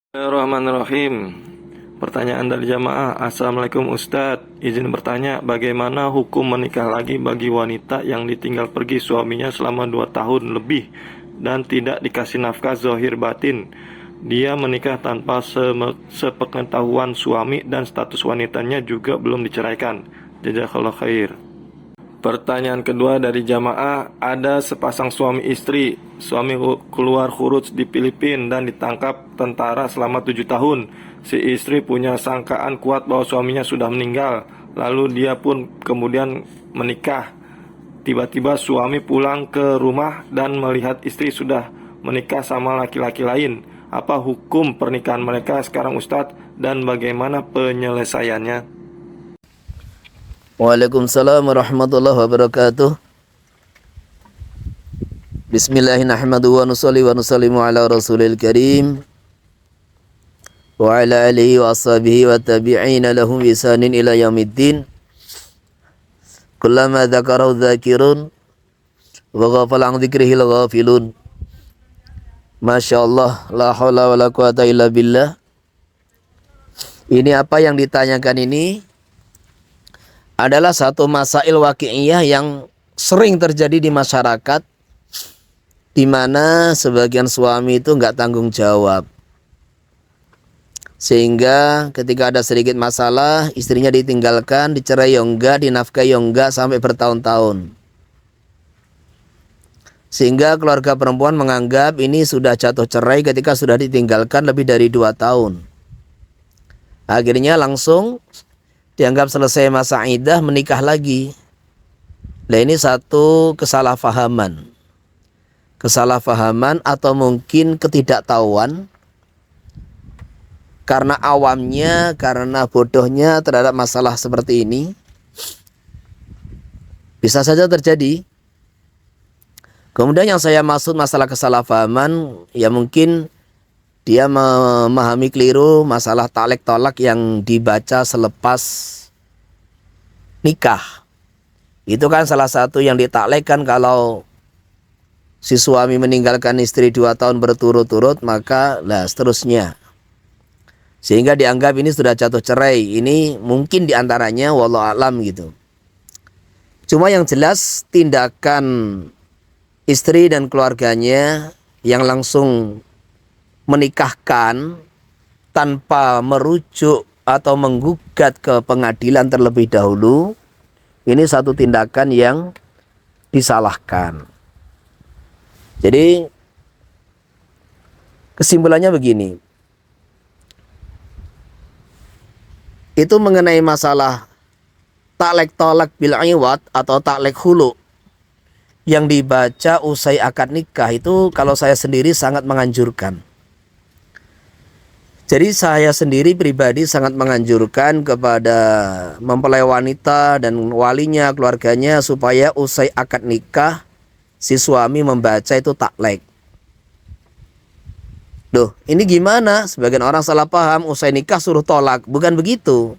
Bismillahirrahmanirrahim. Pertanyaan dari jamaah. Assalamualaikum Ustadz, izin bertanya, bagaimana hukum menikah lagi bagi wanita yang ditinggal pergi suaminya selama 2 tahun lebih dan tidak dikasih nafkah zahir batin? Dia menikah tanpa sepengetahuan suami dan status wanitanya juga belum diceraikan. Jazakallah khair. Pertanyaan kedua dari jamaah, ada sepasang suami istri. Suami keluar khuruj di Filipina dan ditangkap tentara selama 7 tahun. Si istri punya sangkaan kuat bahwa suaminya sudah meninggal. Lalu dia pun kemudian menikah. Tiba-tiba suami pulang ke rumah dan melihat istri sudah menikah sama laki-laki lain. Apa hukum pernikahan mereka sekarang Ustadz dan bagaimana penyelesaiannya? Waalaikumsalam warahmatullahi wabarakatuh. Bismillahirrahmanirrahim wa nusalli wa nusallimu ala rasulil karim wa ala alihi wa ashabihi wa tabi'ina lahum bisanin ila yaumiddin. Kullama dzakarahu dzakirun wa ghafala an dzikrihil ghafilun. Masyaallah, la haula wala quwata illa billah. Ini apa yang ditanyakan ini adalah satu masail waqi'iyah yang sering terjadi di masyarakat, di mana sebagian suami itu nggak tanggung jawab, sehingga ketika ada sedikit masalah istrinya ditinggalkan, dicerai enggak, dinafkahi enggak sampai bertahun-tahun, sehingga keluarga perempuan menganggap ini sudah jatuh cerai ketika sudah ditinggalkan lebih dari 2 tahun. Akhirnya langsung dianggap selesai masa iddah, menikah lagi. Nah, ini satu kesalahpahaman atau mungkin ketidaktahuan karena awamnya, karena bodohnya terhadap masalah seperti ini. Bisa saja terjadi. Kemudian yang saya maksud masalah kesalahpahaman, ya mungkin dia memahami keliru masalah talak tolak yang dibaca selepas nikah. Itu kan salah satu yang ditaklekkan kalau si suami meninggalkan istri 2 tahun berturut-turut, maka lah seterusnya, sehingga dianggap ini sudah jatuh cerai. Ini mungkin diantaranya, wallahu alam gitu. Cuma yang jelas tindakan istri dan keluarganya yang langsung menikahkan tanpa merujuk atau menggugat ke pengadilan terlebih dahulu, ini satu tindakan yang disalahkan. Jadi kesimpulannya begini, itu mengenai masalah taklek tolak bil iwad atau taklek hulu yang dibaca usai akad nikah, itu kalau saya sendiri sangat menganjurkan. Jadi saya sendiri pribadi sangat menganjurkan kepada mempelai wanita dan walinya, keluarganya, supaya usai akad nikah si suami membaca itu taklek. Duh, ini gimana? Sebagian orang salah paham, usai nikah suruh tolak. Bukan begitu.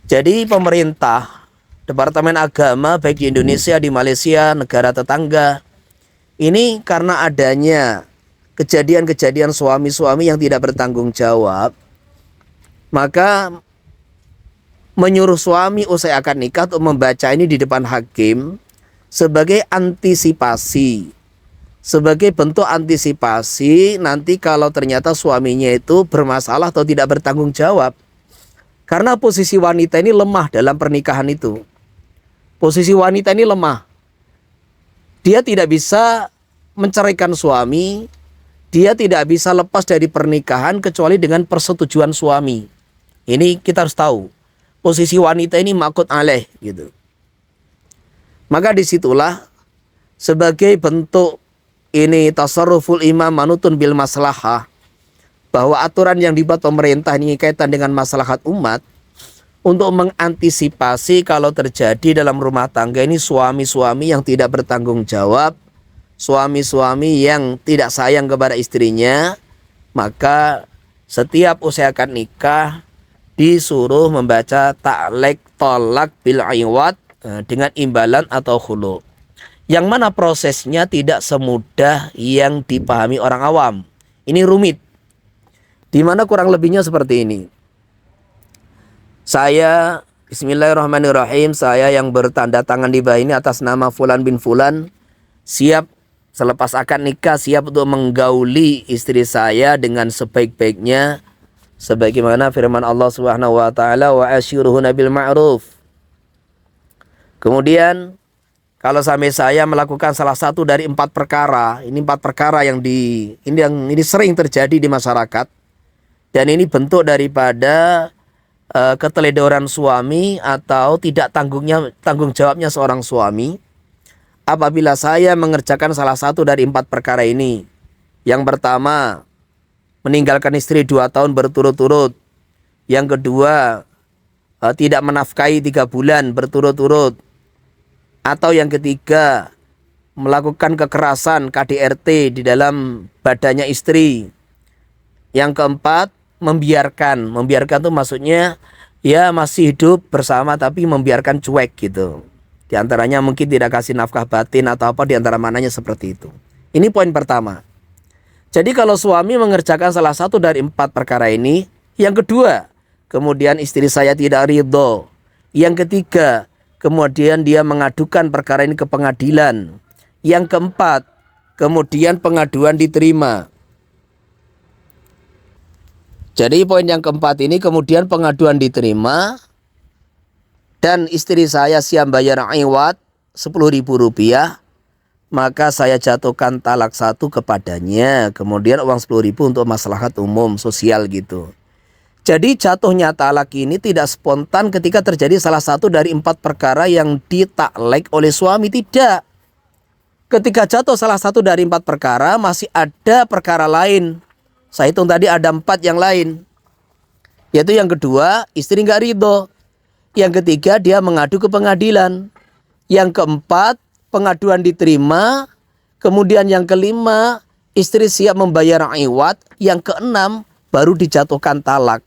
Jadi pemerintah, Departemen Agama baik di Indonesia, di Malaysia, negara tetangga, ini karena adanya kejadian-kejadian suami-suami yang tidak bertanggung jawab, maka menyuruh suami usai akad nikah untuk membaca ini di depan hakim sebagai antisipasi, sebagai bentuk antisipasi nanti kalau ternyata suaminya itu bermasalah atau tidak bertanggung jawab. Karena posisi wanita ini lemah dalam pernikahan itu. Posisi wanita ini lemah. Dia tidak bisa menceraikan suami, dia tidak bisa lepas dari pernikahan kecuali dengan persetujuan suami. Ini kita harus tahu. Posisi wanita ini maqut alaih gitu. Maka disitulah sebagai bentuk ini tasarruful imam manutun bil maslahah, bahwa aturan yang dibuat pemerintah ini kaitan dengan maslahat umat untuk mengantisipasi kalau terjadi dalam rumah tangga ini suami-suami yang tidak bertanggung jawab, suami-suami yang tidak sayang kepada istrinya, maka setiap usia akad nikah disuruh membaca ta'liq tolak bil iwad dengan imbalan atau khulu. Yang mana prosesnya tidak semudah yang dipahami orang awam. Ini rumit. Di mana kurang lebihnya seperti ini. Saya, bismillahirrahmanirrahim, saya yang bertanda tangan di bawah ini atas nama Fulan bin Fulan, siap selepas akad nikah, siap untuk menggauli istri saya dengan sebaik-baiknya, sebagaimana firman Allah Subhanahu wa taala, wa asyiruhunna bil ma'ruf. Kemudian kalau sampai saya melakukan salah satu dari 4 perkara, ini 4 perkara yang ini sering terjadi di masyarakat, dan ini bentuk daripada keteledoran suami atau tidak tanggung jawabnya seorang suami. Apabila saya mengerjakan salah satu dari 4 perkara ini, yang pertama meninggalkan istri 2 tahun berturut-turut, yang kedua tidak menafkahi 3 bulan berturut-turut, atau yang ketiga melakukan kekerasan KDRT di dalam badannya istri. Yang keempat membiarkan itu maksudnya ya masih hidup bersama tapi membiarkan cuek gitu. Di antaranya mungkin tidak kasih nafkah batin atau apa, di antara mananya seperti itu. Ini poin pertama. Jadi kalau suami mengerjakan salah satu dari 4 perkara ini, yang kedua kemudian istri saya tidak ridho, yang ketiga kemudian dia mengadukan perkara ini ke pengadilan, yang keempat kemudian pengaduan diterima. Jadi poin yang keempat ini kemudian pengaduan diterima dan istri saya siap bayar iwad Rp10.000, maka saya jatuhkan talak 1 kepadanya, kemudian uang 10.000 untuk maslahat umum sosial gitu. Jadi jatuhnya talak ini tidak spontan ketika terjadi salah satu dari 4 perkara yang ditaklek oleh suami, tidak. Ketika jatuh salah satu dari 4 perkara masih ada perkara lain. Saya hitung tadi ada 4 yang lain. Yaitu yang kedua, istri nggak ridho. Yang ketiga, dia mengadu ke pengadilan. Yang keempat, pengaduan diterima. Kemudian yang kelima, istri siap membayar iwad. Yang keenam, baru dijatuhkan talak.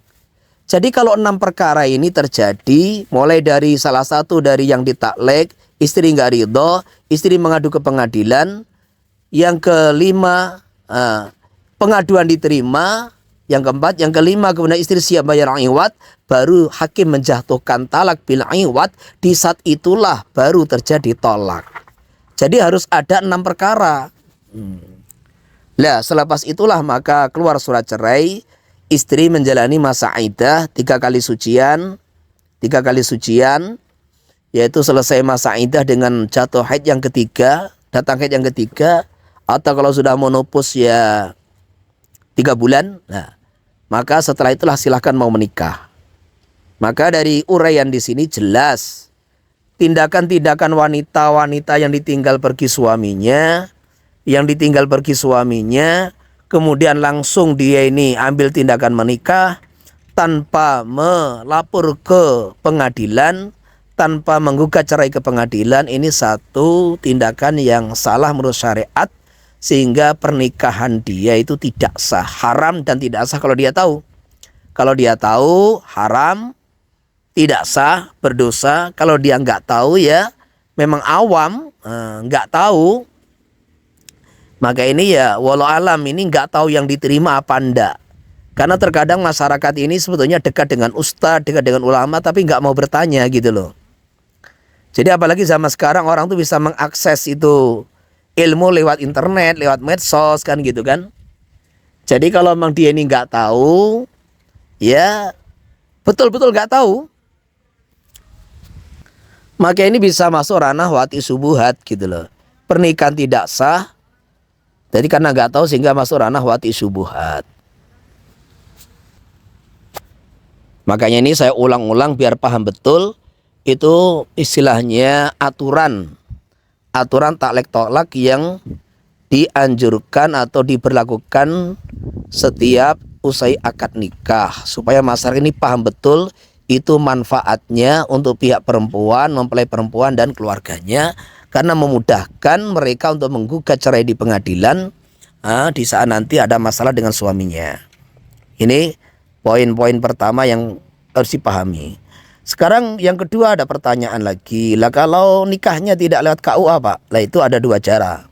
Jadi kalau 6 perkara ini terjadi, mulai dari salah satu dari yang ditaklek, istri nggak ridho, istri mengadu ke pengadilan. Yang kelima, pengaduan diterima. Yang keempat, yang kelima, kemudian istri siap bayar iwad, baru hakim menjatuhkan talak bil iwad. Di saat itulah baru terjadi tolak. Jadi harus ada 6 perkara. Nah, selepas itulah maka keluar surat cerai. Istri menjalani masa iddah 3 kali sucian. 3 kali sucian, yaitu selesai masa iddah dengan jatuh haid yang ketiga, datang haid yang ketiga, atau kalau sudah menopause ya 3 bulan. Nah, maka setelah itulah silahkan mau menikah. Maka dari uraian di sini jelas tindakan-tindakan wanita-wanita yang ditinggal pergi suaminya, kemudian langsung dia ini ambil tindakan menikah tanpa melapor ke pengadilan, tanpa menggugat cerai ke pengadilan, ini satu tindakan yang salah menurut syariat, sehingga pernikahan dia itu tidak sah, haram dan tidak sah kalau dia tahu. Kalau dia tahu haram, tidak sah, berdosa. Kalau dia nggak tahu ya memang awam, nggak tahu, maka ini ya walau alam, ini nggak tahu yang diterima apa enggak. Karena terkadang masyarakat ini sebetulnya dekat dengan ustadz, dekat dengan ulama, tapi nggak mau bertanya gitu loh. Jadi apalagi zaman sekarang orang tuh bisa mengakses itu ilmu lewat internet, lewat medsos kan gitu kan. Jadi kalau memang dia ini nggak tahu, ya betul-betul nggak tahu, maka ini bisa masuk ranah wati subuhat gitu loh. Pernikahan tidak sah, jadi karena nggak tahu sehingga masuk ranah wati subuhat. Makanya ini saya ulang-ulang biar paham betul, itu istilahnya aturan taklek tolak yang dianjurkan atau diberlakukan setiap usai akad nikah, supaya masyarakat ini paham betul itu manfaatnya untuk pihak perempuan, mempelai perempuan dan keluarganya, karena memudahkan mereka untuk menggugat cerai di pengadilan di saat nanti ada masalah dengan suaminya. Ini poin-poin pertama yang harus dipahami. Sekarang yang kedua ada pertanyaan lagi. Lah kalau nikahnya tidak lewat KUA Pak? Lah itu ada dua cara.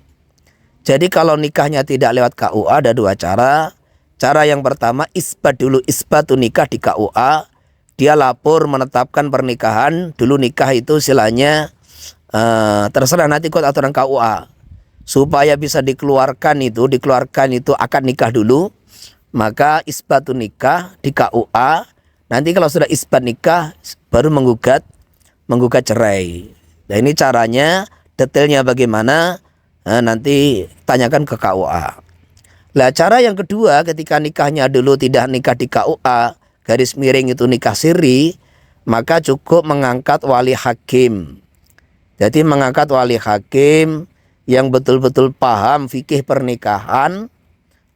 Jadi kalau nikahnya tidak lewat KUA ada dua cara. Cara yang pertama isbat dulu, isbatun nikah di KUA. Dia lapor menetapkan pernikahan. Dulu nikah itu istilahnya terserah nanti ikut aturan KUA. Supaya bisa dikeluarkan itu akad nikah dulu. Maka isbatun nikah di KUA. Nanti kalau sudah isbat nikah baru menggugat cerai. Nah ini caranya, detailnya bagaimana nanti tanyakan ke KUA. Lah cara yang kedua, ketika nikahnya dulu tidak nikah di KUA, garis miring itu nikah siri, maka cukup mengangkat wali hakim. Jadi mengangkat wali hakim yang betul-betul paham fikih pernikahan.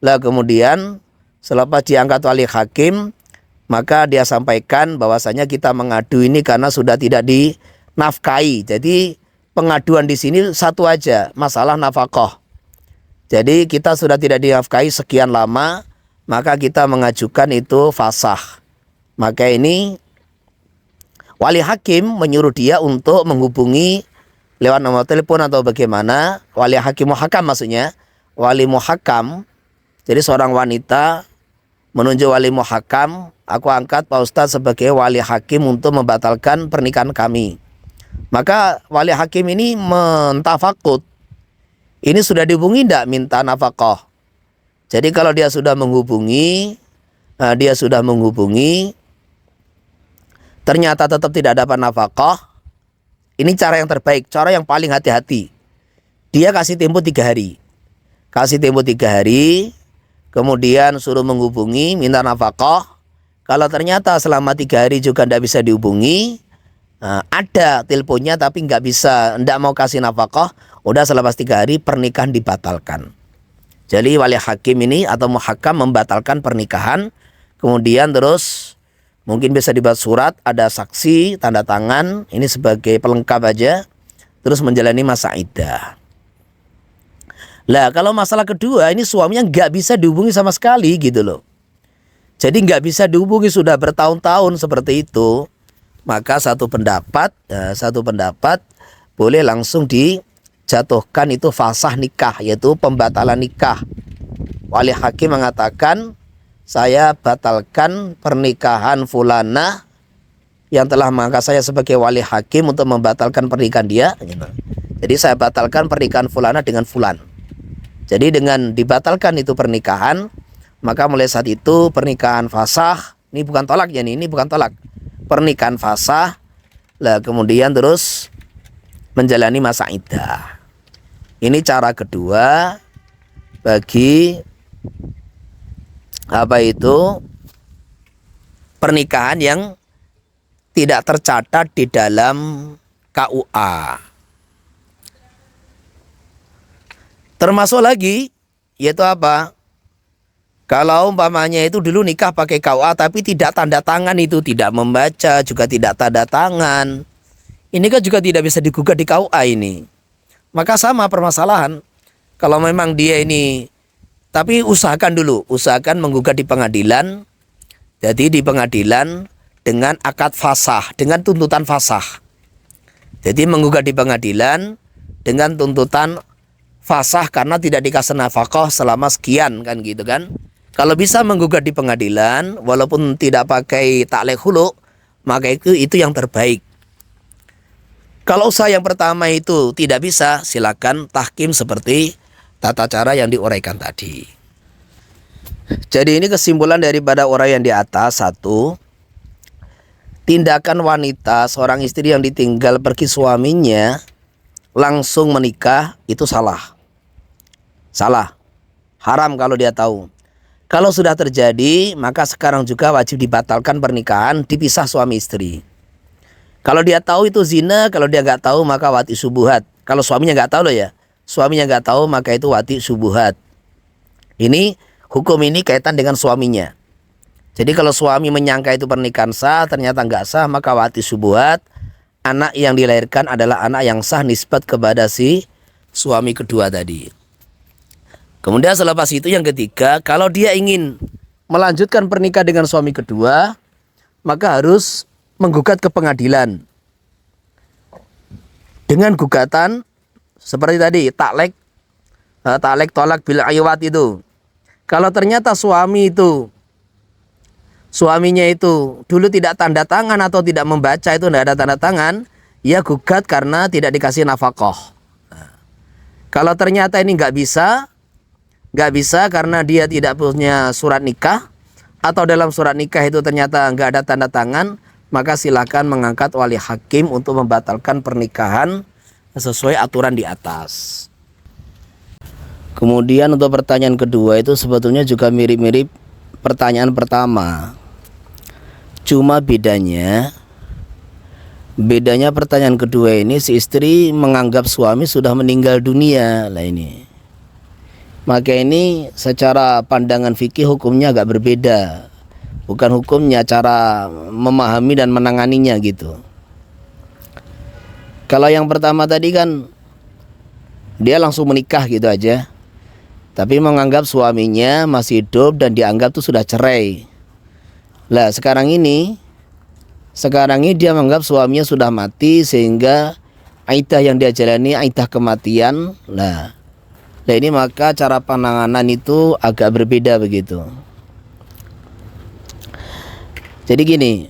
Lah kemudian selepas diangkat wali hakim, maka dia sampaikan bahwasanya kita mengadu ini karena sudah tidak dinafkahi. Jadi pengaduan di sini satu aja, masalah nafkah. Jadi kita sudah tidak dinafkahi sekian lama, maka kita mengajukan itu fasah. Maka ini wali hakim menyuruh dia untuk menghubungi lewat nomor telepon atau bagaimana. Wali hakim muhakam maksudnya, wali muhakam. Jadi seorang wanita menunjuk wali muhakam, aku angkat Pak Ustadz sebagai wali hakim untuk membatalkan pernikahan kami. Maka wali hakim ini mentafakut, ini sudah dihubungi tidak minta nafkah. Jadi kalau dia sudah menghubungi, ternyata tetap tidak dapat nafkah, ini cara yang terbaik, cara yang paling hati-hati. Dia kasih tempo 3 hari. Kemudian suruh menghubungi, minta nafkah. Kalau ternyata selama 3 hari juga tidak bisa dihubungi, ada teleponnya tapi tidak mau kasih nafkah, udah selepas 3 hari pernikahan dibatalkan. Jadi wali hakim ini atau muhakam membatalkan pernikahan, kemudian terus mungkin bisa dibuat surat, ada saksi, tanda tangan, ini sebagai pelengkap aja, terus menjalani masa iddah. Lah kalau masalah kedua, ini suaminya nggak bisa dihubungi sama sekali gitu loh. Jadi nggak bisa dihubungi sudah bertahun-tahun seperti itu, maka satu pendapat boleh langsung dijatuhkan itu fasah nikah, yaitu pembatalan nikah. Wali hakim mengatakan, saya batalkan pernikahan fulanah yang telah mengangkat saya sebagai wali hakim untuk membatalkan pernikahan dia. Jadi saya batalkan pernikahan fulanah dengan fulan. Jadi dengan dibatalkan itu pernikahan, maka mulai saat itu pernikahan fasah, ini bukan tolak ya, ini bukan tolak. Pernikahan fasah, lah kemudian terus menjalani masa iddah. Ini cara kedua bagi pernikahan yang tidak tercatat di dalam KUA. Termasuk lagi yaitu apa? Kalau umpamanya itu dulu nikah pakai KUA tapi tidak tanda tangan, itu tidak membaca, juga tidak tanda tangan, ini kan juga tidak bisa digugat di KUA ini. Maka sama permasalahan. Kalau memang dia ini, tapi usahakan menggugat di pengadilan. Jadi di pengadilan dengan akad fasah, dengan tuntutan fasah. Jadi menggugat di pengadilan dengan tuntutan fasah karena tidak dikasih nafkah selama sekian, kan gitu kan. Kalau bisa menggugat di pengadilan walaupun tidak pakai taklek hulu, maka itu yang terbaik. Kalau usaha yang pertama itu tidak bisa, silakan tahkim seperti tata cara yang diuraikan tadi. Jadi ini kesimpulan daripada uraian di atas. 1, tindakan wanita seorang istri yang ditinggal pergi suaminya langsung menikah itu salah. Haram kalau dia tahu. Kalau sudah terjadi, maka sekarang juga wajib dibatalkan pernikahan, dipisah suami istri. Kalau dia tahu itu zina, kalau dia nggak tahu maka wati subuhat. Kalau suaminya nggak tahu loh ya, suaminya nggak tahu maka itu wati subuhat. Ini hukum ini kaitan dengan suaminya. Jadi kalau suami menyangka itu pernikahan sah, ternyata nggak sah, maka wati subuhat, anak yang dilahirkan adalah anak yang sah nisbat kepada si suami kedua tadi. Kemudian selepas itu yang ketiga, kalau dia ingin melanjutkan pernikahan dengan suami kedua, maka harus menggugat ke pengadilan. Dengan gugatan seperti tadi, taklek tolak bil aywat itu. Kalau ternyata suaminya itu dulu tidak tanda tangan atau tidak membaca, itu tidak ada tanda tangan, ya gugat karena tidak dikasih nafkah. Kalau ternyata ini nggak bisa karena dia tidak punya surat nikah, atau dalam surat nikah itu ternyata nggak ada tanda tangan, maka silakan mengangkat wali hakim untuk membatalkan pernikahan sesuai aturan di atas. Kemudian untuk pertanyaan kedua itu sebetulnya juga mirip-mirip pertanyaan pertama. Cuma bedanya pertanyaan kedua ini si istri menganggap suami sudah meninggal dunia lah ini. Maka ini secara pandangan fikih hukumnya agak berbeda. Bukan hukumnya, cara memahami dan menanganinya gitu. Kalau yang pertama tadi kan dia langsung menikah gitu aja, tapi menganggap suaminya masih hidup dan dianggap tuh sudah cerai. Lah sekarang ini dia menganggap suaminya sudah mati, sehingga aidah yang dia jalani aidah kematian. Lah ini maka cara penanganan itu agak berbeda begitu. Jadi gini,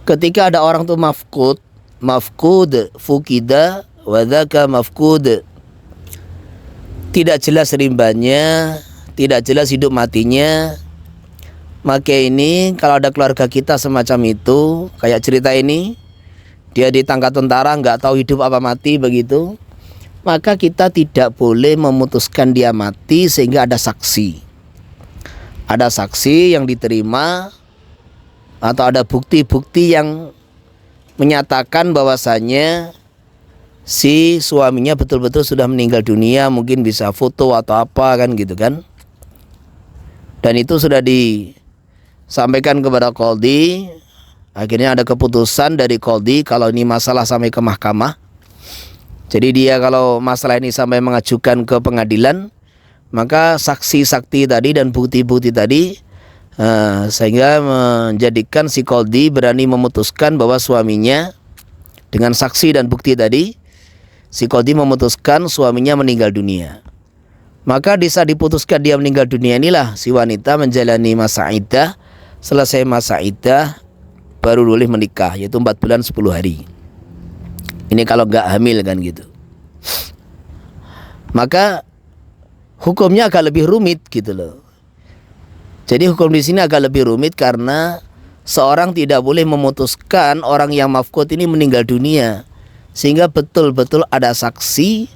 ketika ada orang tuh mafkud, fukida, wadaka mafkud, tidak jelas rimbannya, tidak jelas hidup matinya, maka ini kalau ada keluarga kita semacam itu, kayak cerita ini, dia ditangkap tentara nggak tahu hidup apa mati begitu, maka kita tidak boleh memutuskan dia mati sehingga ada saksi. Ada saksi yang diterima atau ada bukti-bukti yang menyatakan bahwasannya si suaminya betul-betul sudah meninggal dunia, mungkin bisa foto atau apa kan gitu kan. Dan itu sudah disampaikan kepada qadhi. Akhirnya ada keputusan dari qadhi kalau ini masalah sampai ke mahkamah. Jadi dia kalau masalah ini sampai mengajukan ke pengadilan, maka saksi-saksi tadi dan bukti-bukti tadi sehingga menjadikan si qadhi berani memutuskan bahwa suaminya, dengan saksi dan bukti tadi, si qadhi memutuskan suaminya meninggal dunia. Maka di saat diputuskan dia meninggal dunia inilah si wanita menjalani masa iddah. Selesai masa iddah baru boleh menikah, yaitu 4 bulan 10 hari. Ini kalau nggak hamil kan gitu. Maka hukumnya agak lebih rumit gitu loh. Jadi hukum di sini agak lebih rumit karena seorang tidak boleh memutuskan orang yang mafqud ini meninggal dunia, sehingga betul-betul ada saksi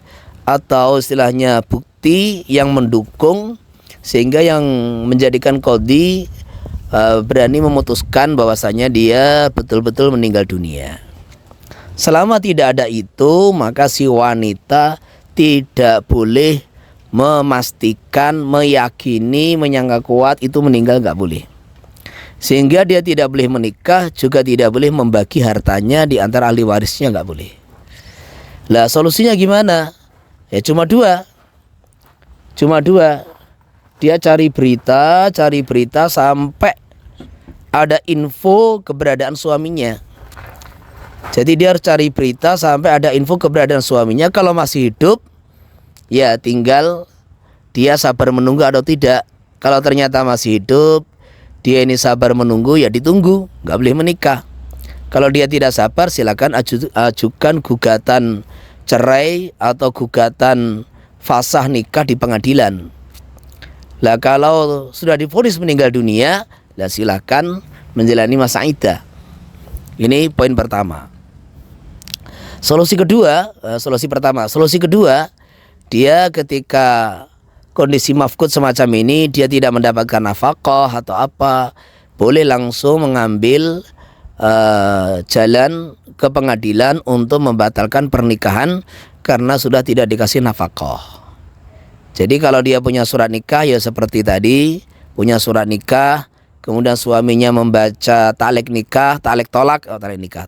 atau istilahnya bukti yang mendukung, sehingga yang menjadikan qadhi berani memutuskan bahwasanya dia betul-betul meninggal dunia. Selama tidak ada itu, maka si wanita tidak boleh memastikan, meyakini, menyangka kuat itu meninggal, nggak boleh. Sehingga dia tidak boleh menikah, juga tidak boleh membagi hartanya di antara ahli warisnya, nggak boleh. Lah solusinya gimana? Ya cuma dua. Dia cari berita sampai ada info keberadaan suaminya. Jadi dia harus cari berita sampai ada info keberadaan suaminya. Kalau masih hidup, ya tinggal dia sabar menunggu atau tidak. Kalau ternyata masih hidup, dia ini sabar menunggu, ya ditunggu, nggak boleh menikah. Kalau dia tidak sabar, silakan ajukan gugatan cerai atau gugatan fasah nikah di pengadilan. Lah kalau sudah divonis meninggal dunia, lah silakan menjalani masa iddah. Ini poin pertama. Solusi kedua, dia ketika kondisi mafqud semacam ini, dia tidak mendapatkan nafkah atau apa, boleh langsung mengambil jalan ke pengadilan untuk membatalkan pernikahan karena sudah tidak dikasih nafkah. Jadi kalau dia punya surat nikah, ya seperti tadi, punya surat nikah, kemudian suaminya membaca talek nikah, talek tolak,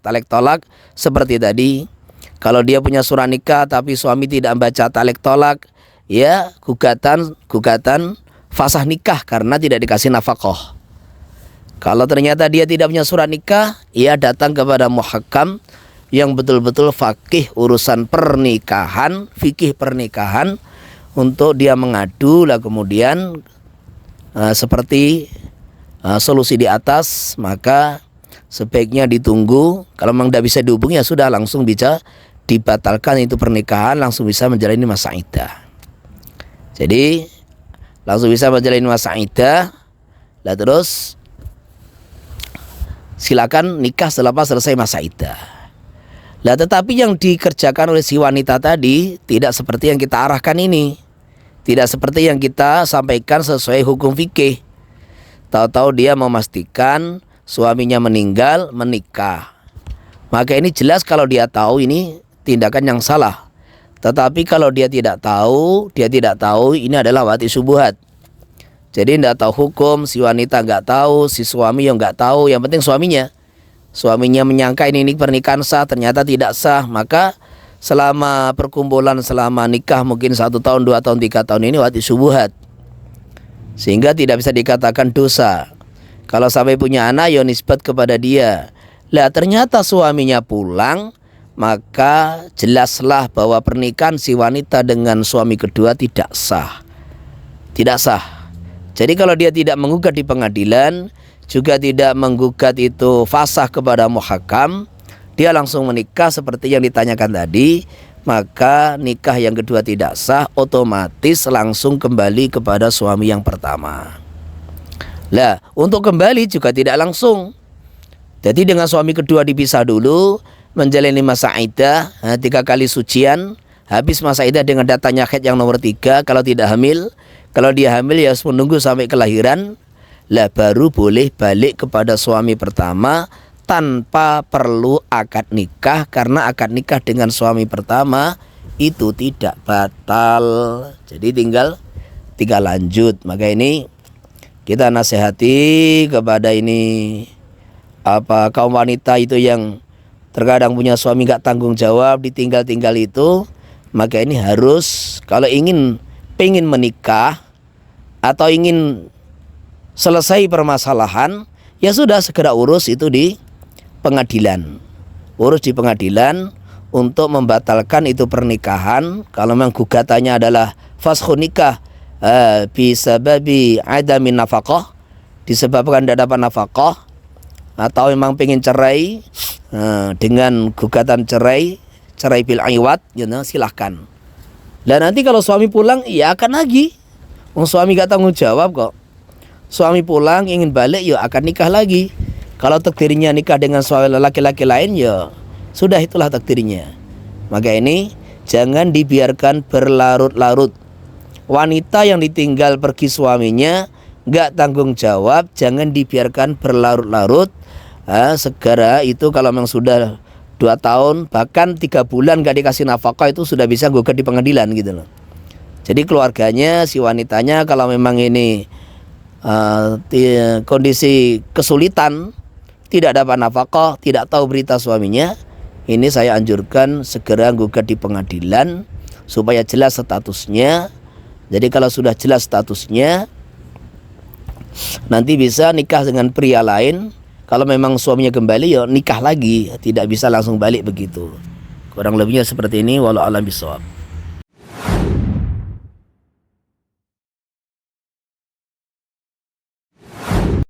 talek tolak seperti tadi. Kalau dia punya surat nikah tapi suami tidak membaca talek tolak, ya gugatan fasah nikah karena tidak dikasih nafkah. Kalau ternyata dia tidak punya surat nikah, ia datang kepada muhakam yang betul-betul fakih urusan pernikahan, fikih pernikahan, untuk dia mengadu lah kemudian seperti solusi di atas, maka sebaiknya ditunggu. Kalau memang tidak bisa dihubungi ya sudah langsung bisa dibatalkan itu pernikahan, langsung bisa menjalani masa iddah. Jadi langsung bisa menjalani masa iddah. Lah terus silakan nikah setelah selesai masa iddah. Lah tetapi yang dikerjakan oleh si wanita tadi tidak seperti yang kita arahkan ini. Tidak seperti yang kita sampaikan sesuai hukum fikih. Tahu-tahu dia memastikan suaminya meninggal, menikah. Maka ini jelas kalau dia tahu ini tindakan yang salah. Tetapi kalau dia tidak tahu ini adalah wati subuhat. Jadi tidak tahu hukum, si wanita nggak tahu, si suami yang nggak tahu. Yang penting suaminya menyangka ini pernikahan sah, ternyata tidak sah. Maka selama perkumpulan, selama nikah mungkin 1 tahun, 2 tahun, 3 tahun ini wati subuhat, sehingga tidak bisa dikatakan dosa. Kalau sampai punya anak ya nisbat kepada dia. Lah ternyata suaminya pulang, maka jelaslah bahwa pernikahan si wanita dengan suami kedua tidak sah. Tidak sah. Jadi kalau dia tidak menggugat di pengadilan, juga tidak menggugat itu fasah kepada muhakam, dia langsung menikah seperti yang ditanyakan tadi, maka nikah yang kedua tidak sah, otomatis langsung kembali kepada suami yang pertama. Lah, untuk kembali juga tidak langsung. Jadi dengan suami kedua dipisah dulu, menjalani masa iddah, 3 kali sucian, habis masa iddah dengan datanya haid yang nomor 3, kalau tidak hamil. Kalau dia hamil ya harus menunggu sampai kelahiran. Lah baru boleh balik kepada suami pertama tanpa perlu akad nikah, karena akad nikah dengan suami pertama itu tidak batal. Jadi tinggal lanjut. Maka ini kita nasihati kepada kaum wanita itu yang terkadang punya suami gak tanggung jawab, ditinggal-tinggal itu. Maka ini harus, kalau pengen menikah atau ingin selesai permasalahan, ya sudah segera urus itu di pengadilan. Urus di pengadilan untuk membatalkan itu pernikahan. Kalau memang gugatannya adalah faskhun nikah bisababi adamin nafaqah, disebabkan tidak dapat nafkah, atau memang pengen cerai dengan gugatan cerai bil iwat, silahkan. Dan nanti kalau suami pulang, ya akan lagi. Suami gak tanggung jawab kok. Suami pulang ingin balik, ya akan nikah lagi. Kalau takdirnya nikah dengan suami laki-laki lain, ya sudah itulah takdirnya. Maka ini jangan dibiarkan berlarut-larut. Wanita yang ditinggal pergi suaminya gak tanggung jawab, jangan dibiarkan berlarut-larut. Segera itu kalau memang sudah 2 tahun, bahkan 3 bulan gak dikasih nafkah, itu sudah bisa gugat di pengadilan gitu loh. Jadi keluarganya, si wanitanya kalau memang ini kondisi kesulitan, tidak dapat nafkah, tidak tahu berita suaminya, ini saya anjurkan segera gugat di pengadilan supaya jelas statusnya. Jadi kalau sudah jelas statusnya, nanti bisa nikah dengan pria lain. Kalau memang suaminya kembali, ya nikah lagi, tidak bisa langsung balik begitu. Kurang lebihnya seperti ini, wallahu a'lam bishawab.